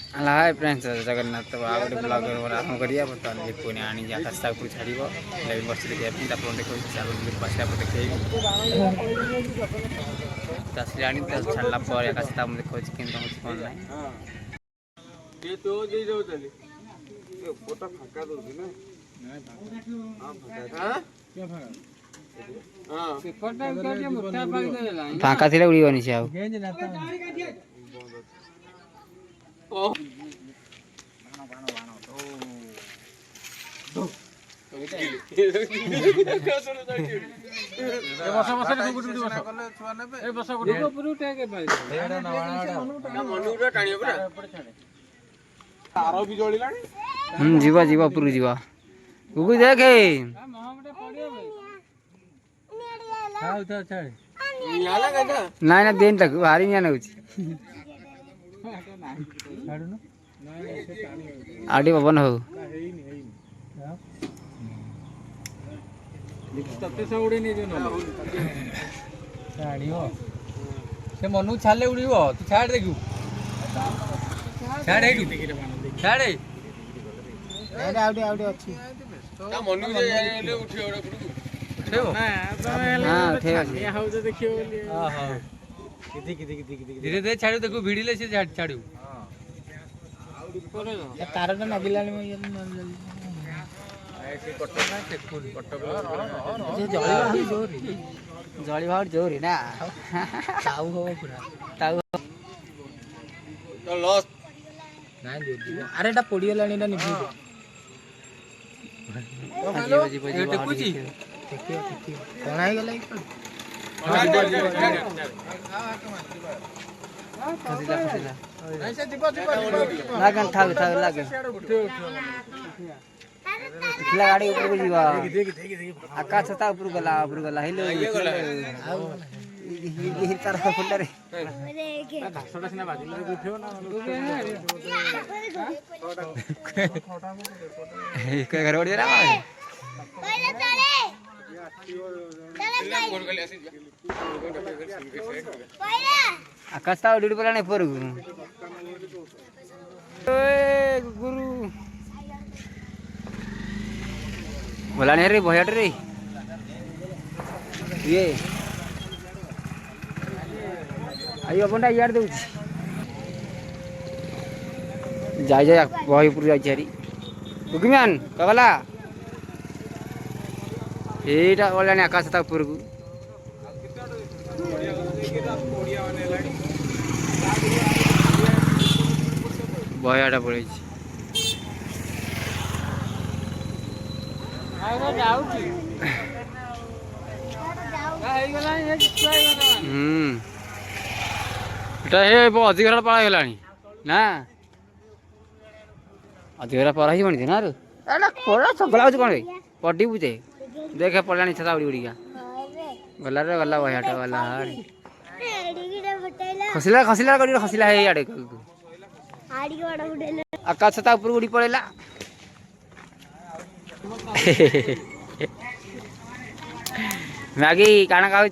hi friends Jagannath आगे blogger आरंभ करिया बर्तमान पुणी आनी आकाश छाड़ लगे बस देखा देखो चलो बसला देखे आनी छाड़ा पर आकाश देखा कि कौन ना फाँका थी उड़ीबनी से जीवा जीवा पुरु जीवा गुगु देखे ना ना देन तक भारी नहीं आना आड़ी पवन हो से मनु छाले उड़ीब तू छाड़ देखू छाड़ छाड़ धीरे धीरे छाड़ देखू भिड़िले से छाड़ू तार नगिला जली भाव जोर ना अरे पड़गला गाड़ी ऊपर जीवा आकाश छता ऊपर गला हेलो तार फुल रे घर बढ़िया ना आकाश ता उड़ी पड़ा नहीं पर गुरु बोला नहीं रे भैया रे ये आई अपन यार दे जाए जाए बहीपुर जाए रुकमान कगला एटा गलानी आकाश ऊपर को बयाटा पड़े अधिक पड़ा ना अधिक पड़ा ही बनी ना सगला कौन पड़ी बुझे देखे पड़ा छता उड़ी उड़िया गला रे गला बयाटा गला खसला खसला खसला है याडे आकाश छता ऊपर उड़ी पड़ेला मैगी काना खाऊ